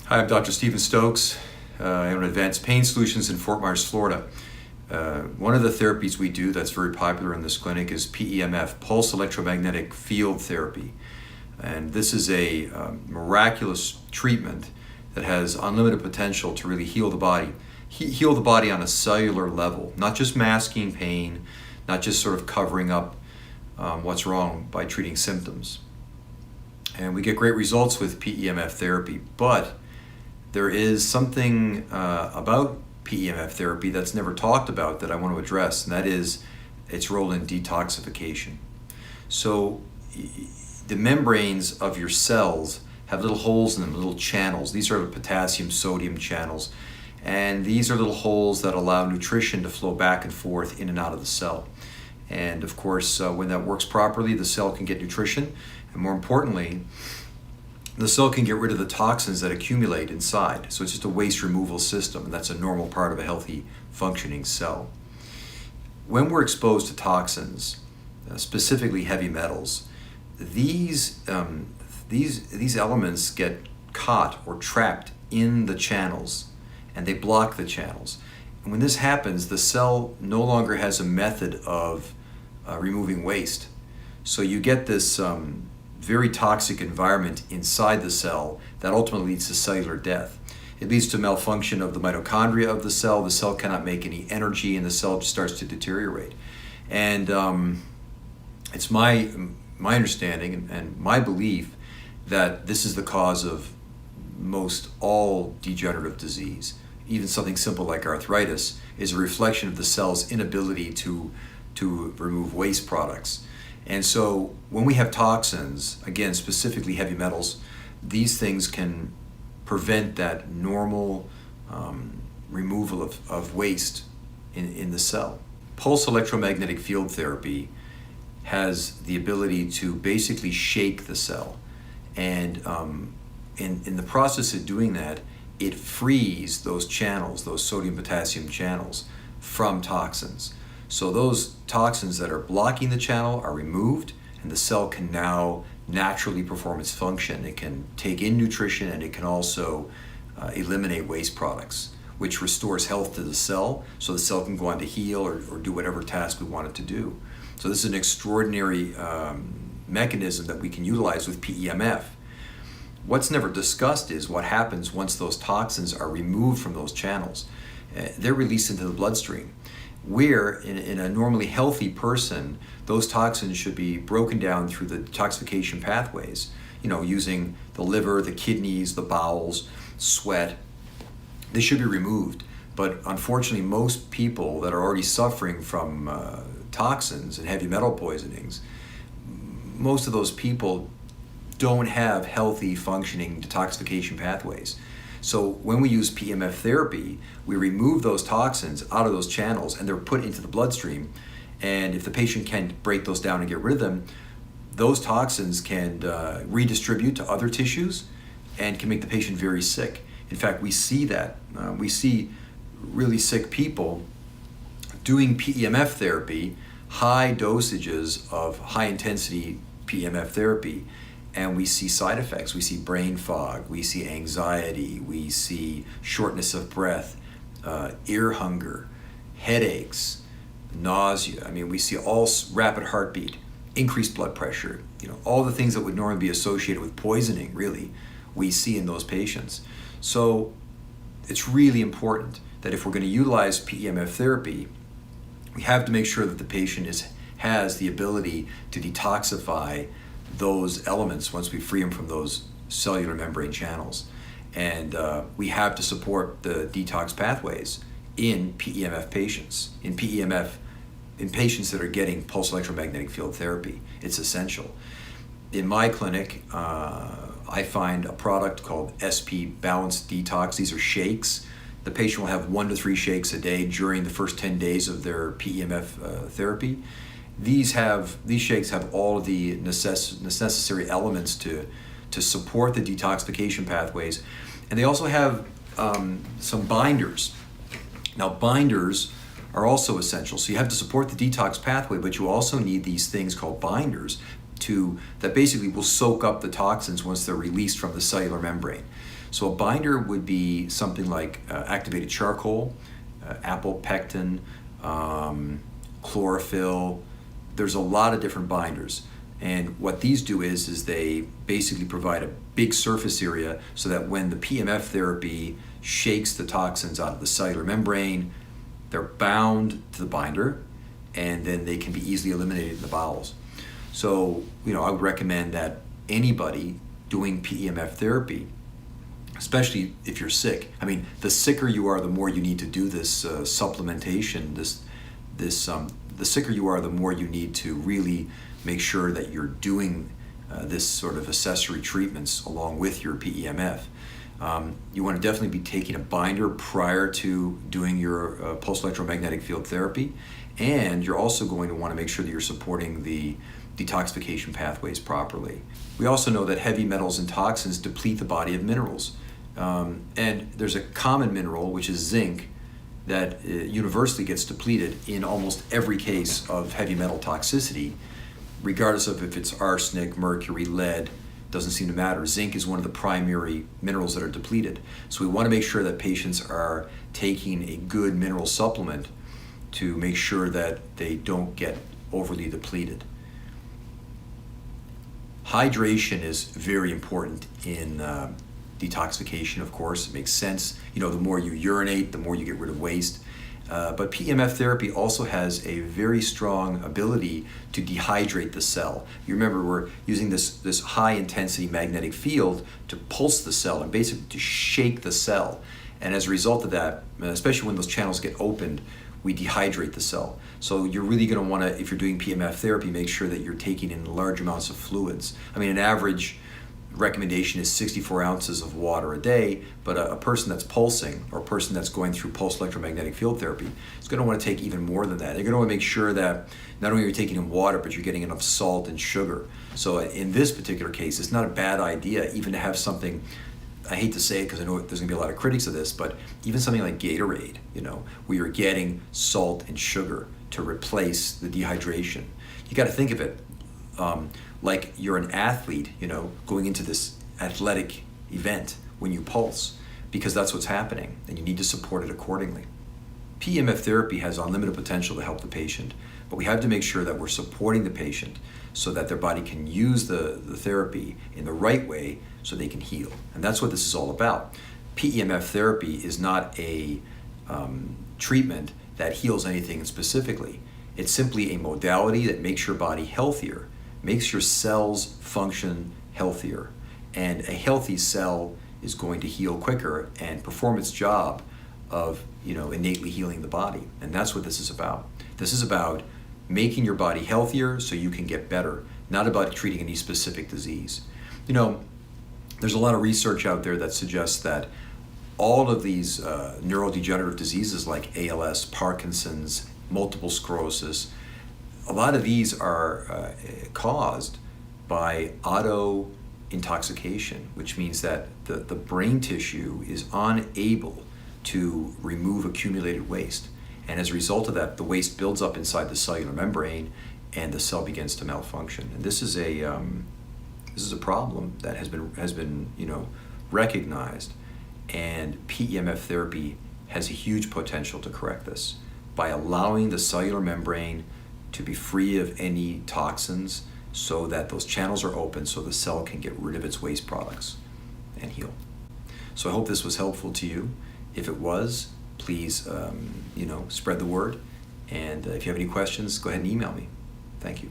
Hi, I'm Dr. Stokes. I'm at Advanced Pain Solutions in Fort Myers, Florida. One of the therapies we do that's very popular in this clinic is PEMF, Pulse Electromagnetic Field Therapy. And this is a miraculous treatment that has unlimited potential to really heal the body. Heal the body on a cellular level, not just masking pain, not just sort of covering up what's wrong by treating symptoms. And we get great results with PEMF therapy, but there is something about PEMF therapy that's never talked about that I want to address, and that is its role in detoxification. So the membranes of your cells have little holes in them, little channels. These are the potassium-sodium channels, and these are little holes that allow nutrition to flow back and forth in and out of the cell. And of course, when that works properly, the cell can get nutrition, and more importantly, the cell can get rid of the toxins that accumulate inside. So it's just a waste removal system, and that's a normal part of a healthy, functioning cell. When we're exposed to toxins, specifically heavy metals, these elements get caught or trapped in the channels, and they block the channels. And when this happens, the cell no longer has a method of removing waste. So you get this very toxic environment inside the cell that ultimately leads to cellular death. It leads to malfunction of the mitochondria of the cell. The cell cannot make any energy, and the cell starts to deteriorate. And it's my understanding and my belief that this is the cause of most all degenerative disease. Even something simple like arthritis is a reflection of the cell's inability to remove waste products. And so when we have toxins, again, specifically heavy metals, these things can prevent that normal removal of waste in the cell. Pulse electromagnetic field therapy has the ability to basically shake the cell. And in the process of doing that, it frees those channels, those sodium-potassium channels, from toxins. So those toxins that are blocking the channel are removed, and the cell can now naturally perform its function. It can take in nutrition, and it can also eliminate waste products, which restores health to the cell, so the cell can go on to heal or do whatever task we want it to do. So this is an extraordinary mechanism that we can utilize with PEMF. What's never discussed is what happens once those toxins are removed from those channels. They're released into the bloodstream, where in a normally healthy person, those toxins should be broken down through the detoxification pathways, using the liver, the kidneys, the bowels, sweat. They should be removed. But unfortunately, most people that are already suffering from toxins and heavy metal poisonings, most of those people don't have healthy functioning detoxification pathways. So when we use PEMF therapy, we remove those toxins out of those channels, and they're put into the bloodstream. And if the patient can't break those down and get rid of them, those toxins can redistribute to other tissues and can make the patient very sick. In fact, we see that. We see really sick people doing PEMF therapy, high dosages of high-intensity PEMF therapy, and we see side effects. We see brain fog, we see anxiety, we see shortness of breath, ear hunger, headaches, nausea. We see all rapid heartbeat, increased blood pressure, all the things that would normally be associated with poisoning, really, we see in those patients. So it's really important that if we're going to utilize PEMF therapy, we have to make sure that the patient has the ability to detoxify those elements once we free them from those cellular membrane channels. And we have to support the detox pathways in PEMF patients, in patients that are getting pulse electromagnetic field therapy. It's essential. In my clinic, I find a product called SP Balanced Detox. These are shakes. The patient will have 1 to 3 shakes a day during the first 10 days of their PEMF therapy. These shakes have all of the necessary elements to support the detoxification pathways, and they also have some binders. Now, binders are also essential. So you have to support the detox pathway, but you also need these things called binders that basically will soak up the toxins once they're released from the cellular membrane. So a binder would be something like activated charcoal, apple pectin, chlorophyll. There's a lot of different binders. And what these do is they basically provide a big surface area so that when the PEMF therapy shakes the toxins out of the cellular membrane, they're bound to the binder, and then they can be easily eliminated in the bowels. So, I would recommend that anybody doing PEMF therapy, especially if you're sick. I mean, the sicker you are, the more you need to do this supplementation. The sicker you are, the more you need to really make sure that you're doing this sort of accessory treatments along with your PEMF. You want to definitely be taking a binder prior to doing your pulse electromagnetic field therapy, and you're also going to want to make sure that you're supporting the detoxification pathways properly. We also know that heavy metals and toxins deplete the body of minerals. And there's a common mineral, which is zinc, that universally gets depleted in almost every case of heavy metal toxicity, regardless of if it's arsenic, mercury, lead. Doesn't seem to matter. Zinc is one of the primary minerals that are depleted. So we want to make sure that patients are taking a good mineral supplement to make sure that they don't get overly depleted. Hydration is very important in detoxification, of course. It makes sense. The more you urinate, the more you get rid of waste. But PEMF therapy also has a very strong ability to dehydrate the cell. You remember, we're using this high-intensity magnetic field to pulse the cell and basically to shake the cell. And as a result of that, especially when those channels get opened, we dehydrate the cell. So you're really going to want to, if you're doing PEMF therapy, make sure that you're taking in large amounts of fluids. I mean, an average recommendation is 64 ounces of water a day, but a person that's pulsing or a person that's going through pulse electromagnetic field therapy is going to want to take even more than that. You're going to want to make sure that not only are you taking in water, but you're getting enough salt and sugar. So in this particular case, it's not a bad idea even to have something, I hate to say it because I know there's going to be a lot of critics of this, but even something like Gatorade, where you're getting salt and sugar to replace the dehydration. You got to think of it like you're an athlete, going into this athletic event when you pulse, because that's what's happening, and you need to support it accordingly. PEMF therapy has unlimited potential to help the patient, but we have to make sure that we're supporting the patient so that their body can use the therapy in the right way so they can heal. And that's what this is all about. PEMF therapy is not a treatment that heals anything specifically. It's simply a modality that makes your body healthier, makes your cells function healthier. And a healthy cell is going to heal quicker and perform its job of innately healing the body. And that's what this is about. This is about making your body healthier so you can get better, not about treating any specific disease. There's a lot of research out there that suggests that all of these neurodegenerative diseases like ALS, Parkinson's, multiple sclerosis, a lot of these are caused by auto intoxication, which means that the brain tissue is unable to remove accumulated waste. And as a result of that, the waste builds up inside the cellular membrane and the cell begins to malfunction. And this is a problem that has been recognized, and PEMF therapy has a huge potential to correct this by allowing the cellular membrane to be free of any toxins so that those channels are open so the cell can get rid of its waste products and heal. So I hope this was helpful to you. If it was, please spread the word. And if you have any questions, go ahead and email me. Thank you.